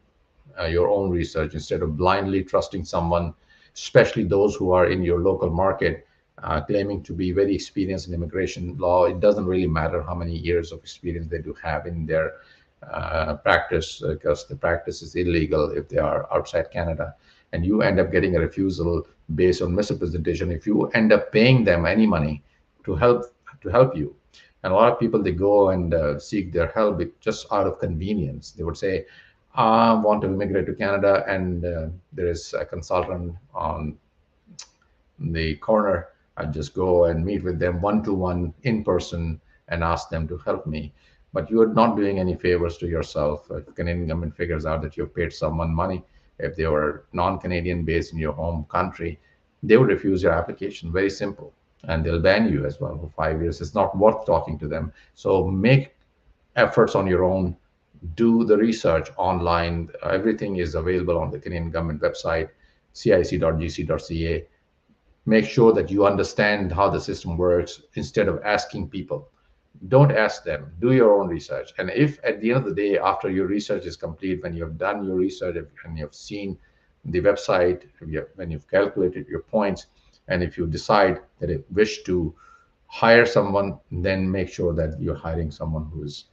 your own research instead of blindly trusting someone, especially those who are in your local market, claiming to be very experienced in immigration law. It doesn't really matter how many years of experience they do have in their practice, because the practice is illegal if they are outside Canada. And you end up getting a refusal based on misrepresentation if you end up paying them any money to help you. And a lot of people, they go and seek their help just out of convenience. They would say, I want to immigrate to Canada, and there is a consultant on the corner. I just go and meet with them one to one in person and ask them to help me. But you are not doing any favors to yourself. If Canadian government figures out that you've paid someone money, if they were non-Canadian based in your home country, they would refuse your application. Very simple. And they'll ban you as well for 5 years. It's not worth talking to them. So make efforts on your own. Do the research online. Everything is available on the Canadian government website, cic.gc.ca. Make sure that you understand how the system works instead of asking people. Don't ask them. Do your own research. And if at the end of the day, after your research is complete, when you have done your research and you've seen the website, when you've calculated your points, and if you decide that you wish to hire someone, then make sure that you're hiring someone who is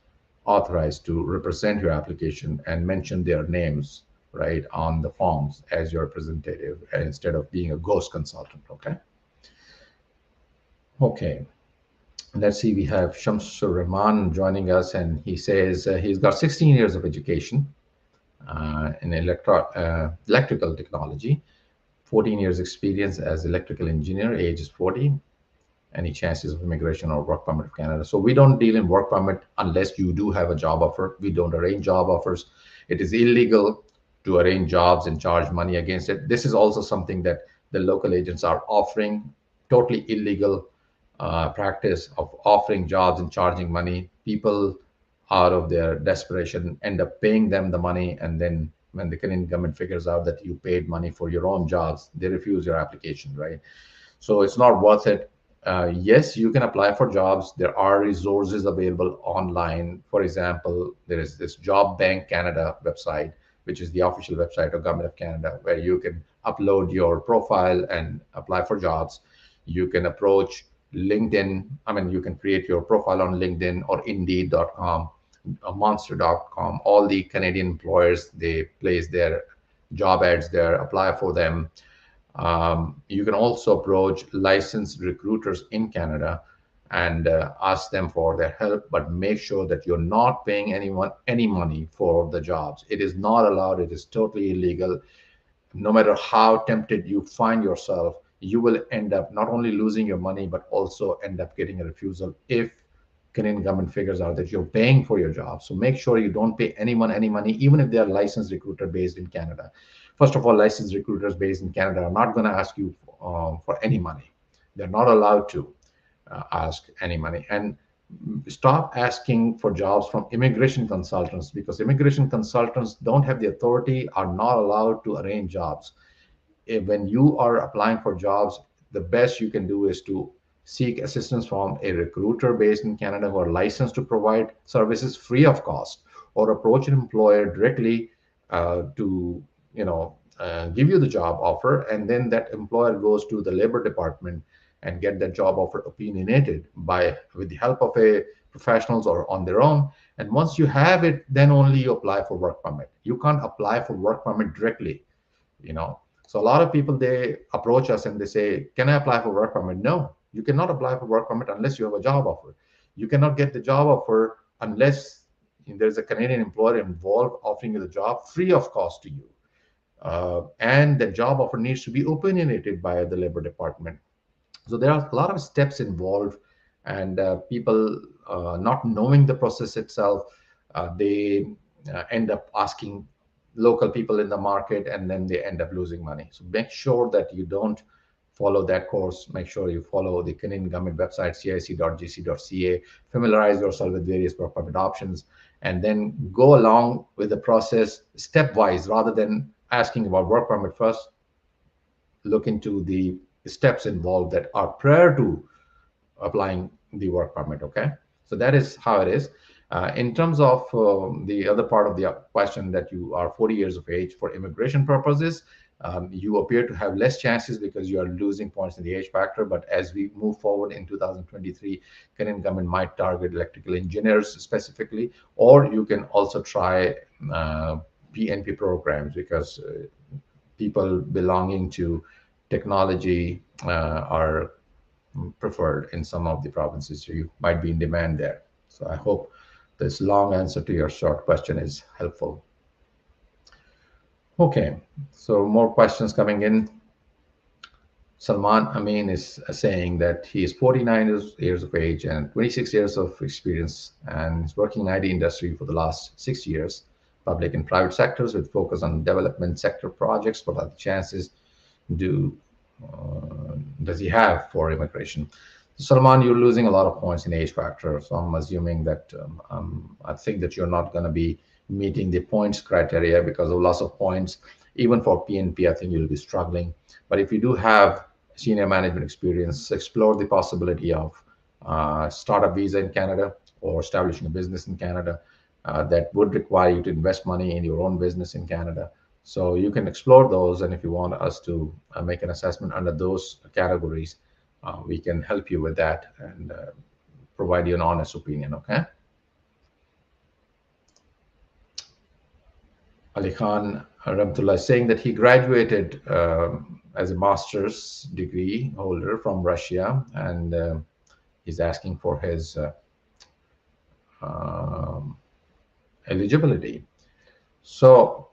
authorized to represent your application and mention their names right on the forms as your representative, instead of being a ghost consultant. Okay, let's see, we have Shamsur Rahman joining us, and he says he's got 16 years of education in electrical technology, 14 years experience as electrical engineer, age is 40. Any chances of immigration or work permit of Canada? So we don't deal in work permit unless you do have a job offer. We don't arrange job offers. It is illegal to arrange jobs and charge money against it. This is also something that the local agents are offering. Totally illegal practice of offering jobs and charging money. People, out of their desperation, end up paying them the money, and then when the Canadian government figures out that you paid money for your own jobs, they refuse your application, right? So it's not worth it. Yes, you can apply for jobs. There are resources available online. For example, there is this Job Bank Canada website, which is the official website of Government of Canada, where you can upload your profile and apply for jobs. You can approach LinkedIn. I mean, you can create your profile on LinkedIn or Indeed.com, Monster.com. All the Canadian employers, they place their job ads there, apply for them. You can also approach licensed recruiters in Canada and ask them for their help, but make sure that you're not paying anyone any money for the jobs. It is not allowed. It is totally illegal. No matter how tempted you find yourself, you will end up not only losing your money, but also end up getting a refusal if Canadian government figures out that you're paying for your job. So make sure you don't pay anyone any money, even if they are licensed recruiter based in Canada. First of all, licensed recruiters based in Canada are not going to ask you for any money. They're not allowed to ask any money. And stop asking for jobs from immigration consultants, because immigration consultants don't have the authority, are not allowed to arrange jobs. When you are applying for jobs, the best you can do is to seek assistance from a recruiter based in Canada who are licensed to provide services free of cost, or approach an employer directly to give you the job offer, and then that employer goes to the labor department and get that job offer opinionated by with the help of a professionals or on their own. And once you have it, then only you apply for work permit. You can't apply for work permit directly, you know. So a lot of people, they approach us and they say, can I apply for work permit? No, you cannot apply for work permit unless you have a job offer. You cannot get the job offer unless there's a Canadian employer involved offering you the job free of cost to you. And the job offer needs to be opinionated by the labor department. So there are a lot of steps involved, and people not knowing the process itself, they end up asking local people in the market, and then they end up losing money. So make sure that you don't follow that course. Make sure you follow the Canadian government website, cic.gc.ca, familiarize yourself with various work permit options, and then go along with the process stepwise rather than asking about work permit first. Look into the steps involved that are prior to applying the work permit. Okay, so that is how it is. In terms of the other part of the question, that you are 40 years of age for immigration purposes, you appear to have less chances because you are losing points in the age factor. But as we move forward in 2023, Canadian government might target electrical engineers specifically, or you can also try PNP programs, because people belonging to technology are preferred in some of the provinces. So you might be in demand there. So I hope this long answer to your short question is helpful. Okay, so more questions coming in. Salman Amin is saying that he is 49 years of age and 26 years of experience, and is working in IT industry for the last 6 years, public and private sectors with focus on development sector projects. What are the chances do does he have for immigration? Salman, you're losing a lot of points in age factor, so I'm assuming that I think that you're not going to be meeting the points criteria because of loss of points. Even for PNP, I think you'll be struggling. But if you do have senior management experience, explore the possibility of startup visa in Canada or establishing a business in Canada that would require you to invest money in your own business in Canada. So you can explore those, and if you want us to make an assessment under those categories, we can help you with that and provide you an honest opinion, okay? Ali Khan Ramtullah is saying that he graduated as a master's degree holder from Russia, and he's asking for his eligibility. So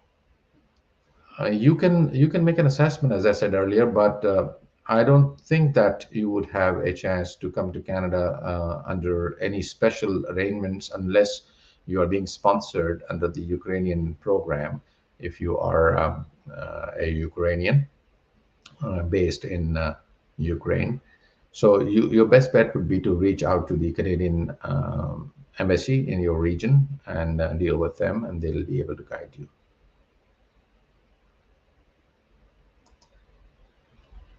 you can make an assessment, as I said earlier, but I don't think that you would have a chance to come to Canada under any special arrangements unless you are being sponsored under the Ukrainian program. If you are a Ukrainian based in Ukraine, so your best bet would be to reach out to the Canadian embassy in your region and deal with them, and they'll be able to guide you.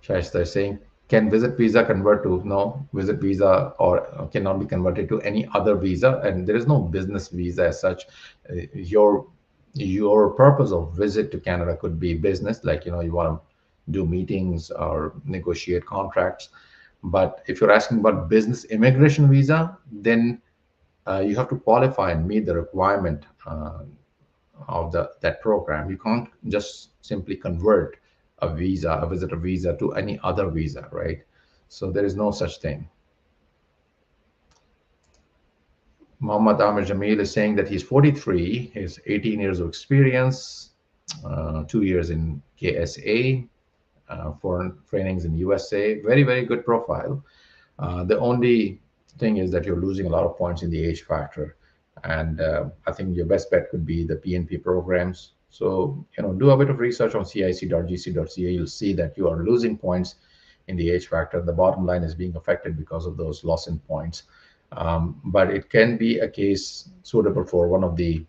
Shaista is saying, can visit visa convert to? No, visit visa or cannot be converted to any other visa, and there is no business visa as such. Your purpose of visit to Canada could be business, like you want to do meetings or negotiate contracts. But if you're asking about business immigration visa, then you have to qualify and meet the requirement of that program. You can't just simply convert a visitor visa to any other visa, right? So there is no such thing. Muhammad Amir Jamil is saying that he's 43, he has 18 years of experience, 2 years in KSA, foreign trainings in USA. Very, very good profile. The only thing is that you're losing a lot of points in the age factor. And I think your best bet could be the PNP programs. So, do a bit of research on cic.gc.ca. You'll see that you are losing points in the age factor. The bottom line is being affected because of those loss in points. But it can be a case suitable for one of the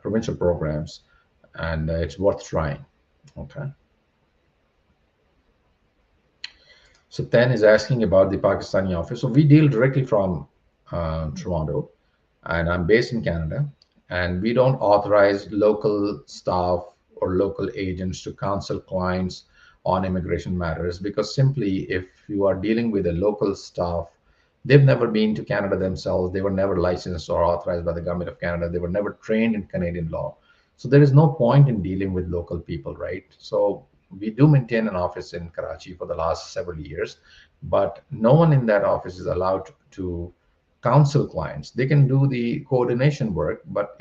provincial programs, and it's worth trying. Okay. So Tan is asking about the Pakistani office. So we deal directly from Toronto, and I'm based in Canada, and we don't authorize local staff or local agents to counsel clients on immigration matters, because simply if you are dealing with a local staff, they've never been to Canada themselves, they were never licensed or authorized by the government of Canada, they were never trained in Canadian law. So there is no point in dealing with local people, right? So we do maintain an office in Karachi for the last several years, but no one in that office is allowed to counsel clients. They can do the coordination work, but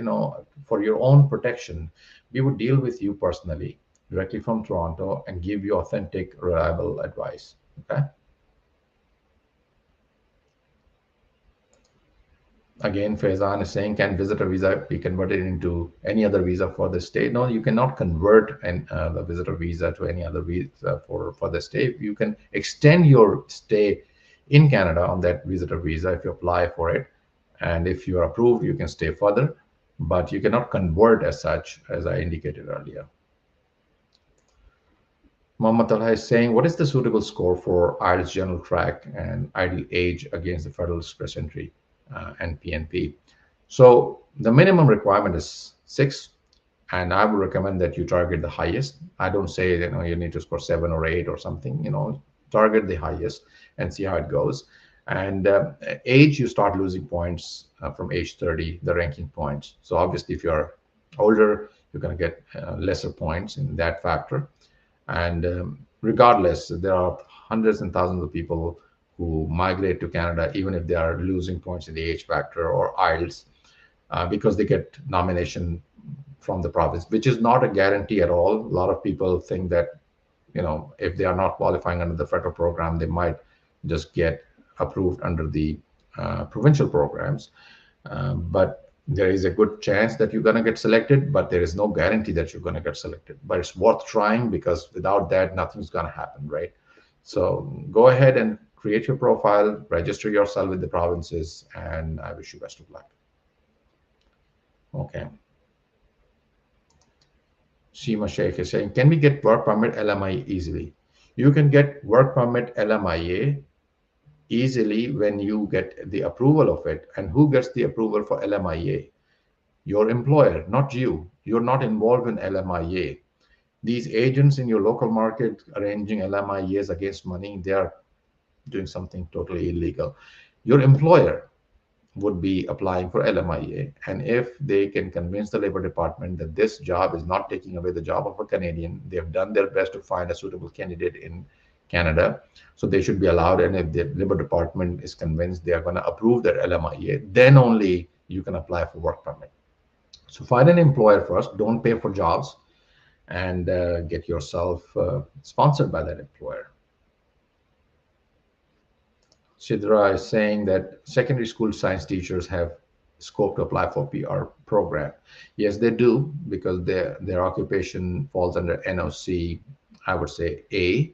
for your own protection, we would deal with you personally directly from Toronto and give you authentic, reliable advice. Okay. Again, Faizan is saying, can visitor visa be converted into any other visa for the stay? No, you cannot convert the visitor visa to any other visa for the stay. You can extend your stay in Canada on that visitor visa if you apply for it. And if you are approved, you can stay further, but you cannot convert as such, as I indicated earlier. Mohammed Talha is saying, what is the suitable score for IELTS general track and ideal age against the Federal Express Entry and PNP? So the minimum requirement is 6, and I would recommend that you target the highest. I don't say you need to score 7 or 8 or something. Target the highest and see how it goes. And age, you start losing points from age 30, the ranking points. So obviously, if you're older, you're going to get lesser points in that factor. And regardless, there are hundreds and thousands of people who migrate to Canada, even if they are losing points in the age factor or IELTS, because they get nomination from the province, which is not a guarantee at all. A lot of people think that, if they are not qualifying under the federal program, they might just get approved under the provincial programs. But there is a good chance that you're going to get selected, but there is no guarantee that you're going to get selected. But it's worth trying, because without that, nothing's going to happen, right? So go ahead and create your profile, register yourself with the provinces, and I wish you best of luck. Okay. Shima Sheikh is saying, can we get work permit LMIA easily? You can get work permit LMIA easily when you get the approval of it. And who gets the approval for LMIA? Your employer, not you. You're not involved in LMIA. These agents in your local market arranging LMIAs against money, they are doing something totally illegal. Your employer would be applying for LMIA. And if they can convince the Labor Department that this job is not taking away the job of a Canadian, they've done their best to find a suitable candidate in Canada, so they should be allowed. And if the Labor Department is convinced they are going to approve their LMIA, then only you can apply for work permit. So find an employer first, don't pay for jobs, and get yourself sponsored by that employer. Sidra is saying that secondary school science teachers have scope to apply for PR program. Yes, they do, because their occupation falls under NOC, I would say A.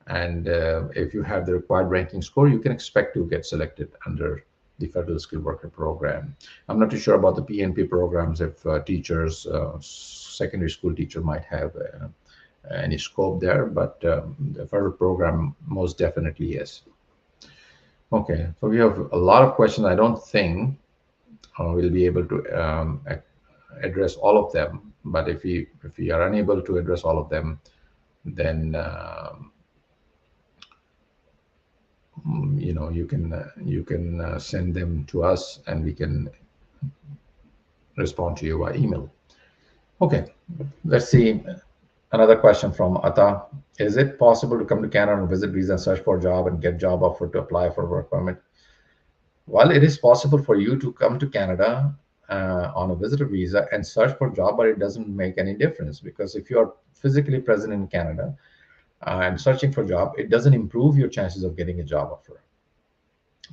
And if you have the required ranking score, you can expect to get selected under the Federal Skilled Worker Program. I'm not too sure about the PNP programs, if teachers, secondary school teacher might have any scope there, but the federal program most definitely is. Okay, so we have a lot of questions. I don't think we'll be able to address all of them, but if we are unable to address all of them, then you can send them to us, and we can respond to you by email. Okay, let's see. Another question from Ata. Is it possible to come to Canada on a visit visa and search for a job and get job offer to apply for a work permit? Well, it is possible for you to come to Canada on a visitor visa and search for a job, but it doesn't make any difference, because if you are physically present in Canada and searching for a job, it doesn't improve your chances of getting a job offer.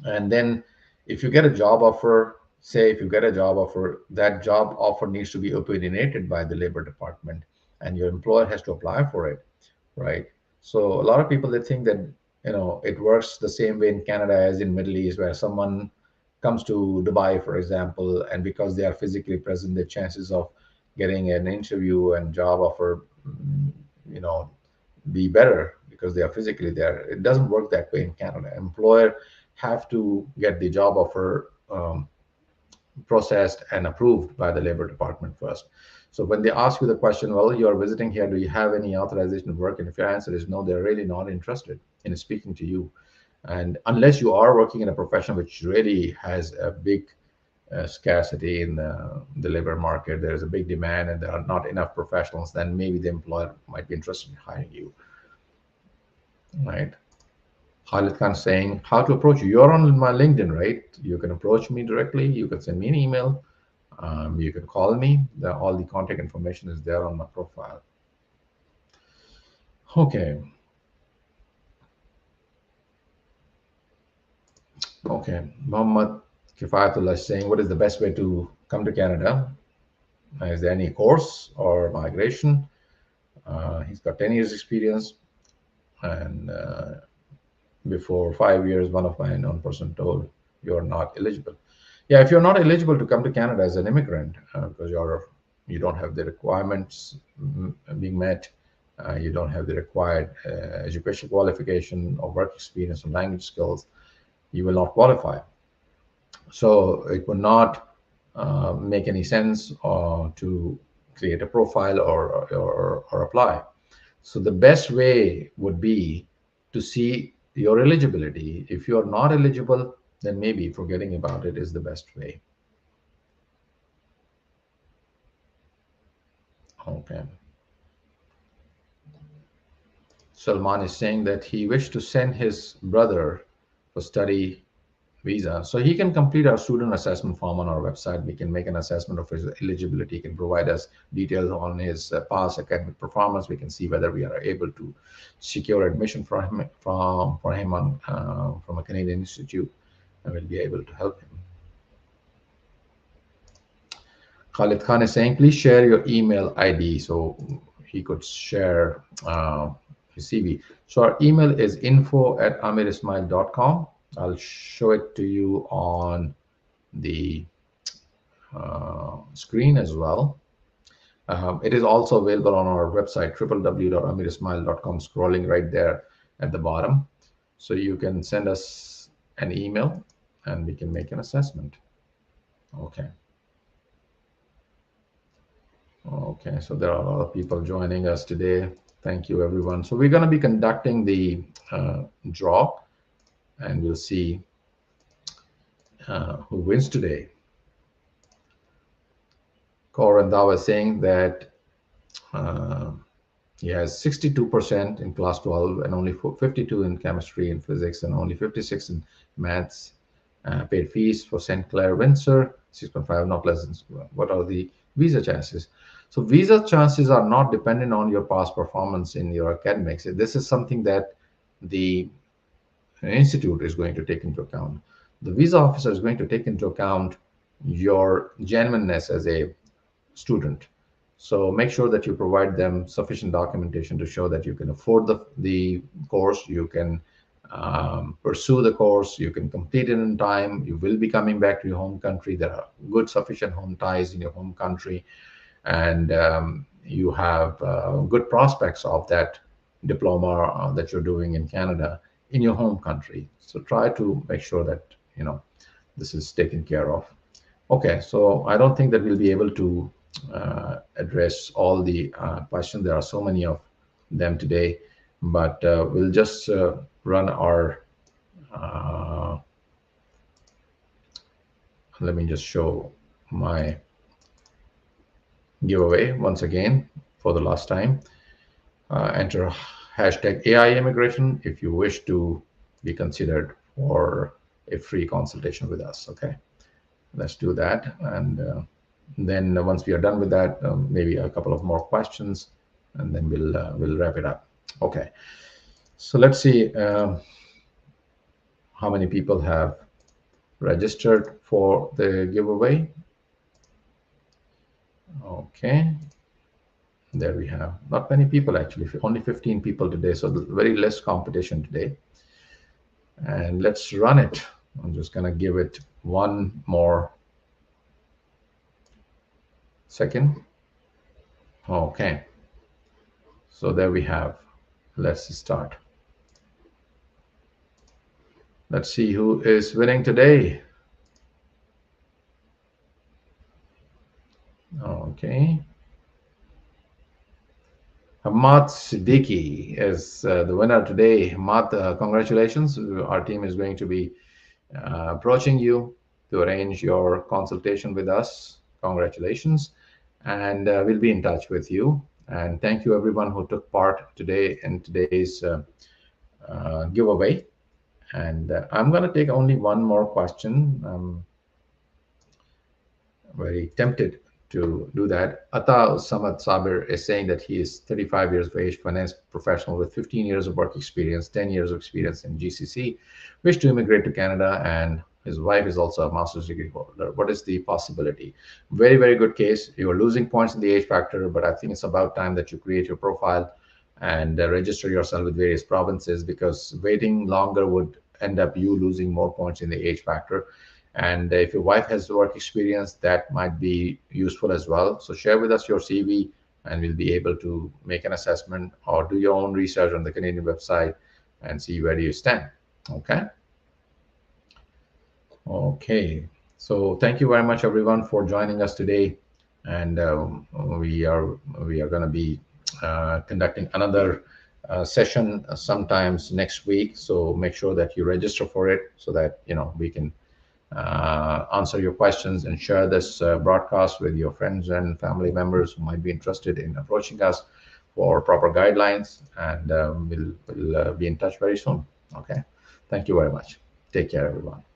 And then if you get a job offer, say if you get a job offer, that job offer needs to be opinionated by the Labor Department, and your employer has to apply for it, right? So a lot of people, they think that it works the same way in Canada as in Middle East, where someone comes to Dubai, for example, and because they are physically present, the chances of getting an interview and job offer, be better because they are physically there. It doesn't work that way in Canada. Employer have to get the job offer processed and approved by the Labor Department first. So when they ask you the question, well, you're visiting here, do you have any authorization to work? And if your answer is no, they're really not interested in speaking to you. And unless you are working in a profession which really has a big scarcity in the labor market, there is a big demand and there are not enough professionals, then maybe the employer might be interested in hiring you, right? Khalid Khan saying, how to approach you? You're on my LinkedIn, right? You can approach me directly. You can send me an email. You can call me. All the contact information is there on my profile. Okay. Okay. Mohammed Kifayatullah is saying, what is the best way to come to Canada? Is there any course or migration? He's got 10 years experience, and before 5 years, one of my known person told you're not eligible. Yeah, if you're not eligible to come to Canada as an immigrant because you don't have the requirements being met, you don't have the required education qualification or work experience or language skills, you will not qualify. So it would not make any sense to create a profile or apply. So the best way would be to see your eligibility. If you are not eligible, then maybe forgetting about it is the best way. Okay. Salman is saying that he wished to send his brother for study visa. So he can complete our student assessment form on our website. We can make an assessment of his eligibility. He can provide us details on his past academic performance. We can see whether we are able to secure admission for him on from a Canadian institute, and we'll be able to help him. Khalid Khan is saying, please share your email ID so he could share his CV. So our email is info@amirismail.com. I'll show it to you on the screen as well. It is also available on our website, www.amirismail.com, scrolling right there at the bottom. So you can send us an email and we can make an assessment. Okay. Okay, so there are a lot of people joining us today. Thank you, everyone. So we're going to be conducting the draw, and we'll see who wins today. Korandawa is saying that he has 62% in class 12 and only 52 in chemistry and physics and only 56 in maths. Paid fees for St. Clair Windsor, 6.5, not less than. What are the visa chances? So visa chances are not dependent on your past performance in your academics. This is something that the institute is going to take into account. The visa officer is going to take into account your genuineness as a student. So make sure that you provide them sufficient documentation to show that you can afford the course, you can pursue the course, you can complete it in time, you will be coming back to your home country, there are good sufficient home ties in your home country, and you have good prospects of that diploma that you're doing in Canada in your home country. So try to make sure that this is taken care of. Okay, so I don't think that we'll be able to address all the questions. There are so many of them today, but we'll just run our let me just show my giveaway once again for the last time. Enter hashtag AI immigration if you wish to be considered for a free consultation with us. Okay, let's do that, and then once we are done with that, maybe a couple of more questions, and then we'll wrap it up. Okay, so let's see how many people have registered for the giveaway. Okay, there we have not many people, actually only 15 people today, so very less competition today. And let's run it. I'm just gonna give it one more second. Okay, so there we have. Let's start. Let's see who is winning today. Okay, Hamad Siddiqui is the winner today. Hamad, congratulations. Our team is going to be approaching you to arrange your consultation with us. Congratulations, and we'll be in touch with you. And thank you everyone who took part today in today's giveaway. And I'm going to take only one more question. I'm very tempted to do that. Ata Samad Sabir is saying that he is 35 years of age, finance professional with 15 years of work experience, 10 years of experience in GCC, wish to immigrate to Canada, and his wife is also a master's degree holder. What is the possibility? Very, very good case. You're losing points in the age factor, but I think it's about time that you create your profile and register yourself with various provinces, because waiting longer would end up you losing more points in the age factor. And if your wife has work experience, that might be useful as well. So share with us your CV, and we'll be able to make an assessment or do your own research on the Canadian website and see where you stand. Okay. Okay. So thank you very much, everyone, for joining us today. And we are going to be conducting another session sometimes next week. So make sure that you register for it so that we can answer your questions and share this broadcast with your friends and family members who might be interested in approaching us for proper guidelines. And we'll be in touch very soon. Okay. Thank you very much. Take care, everyone.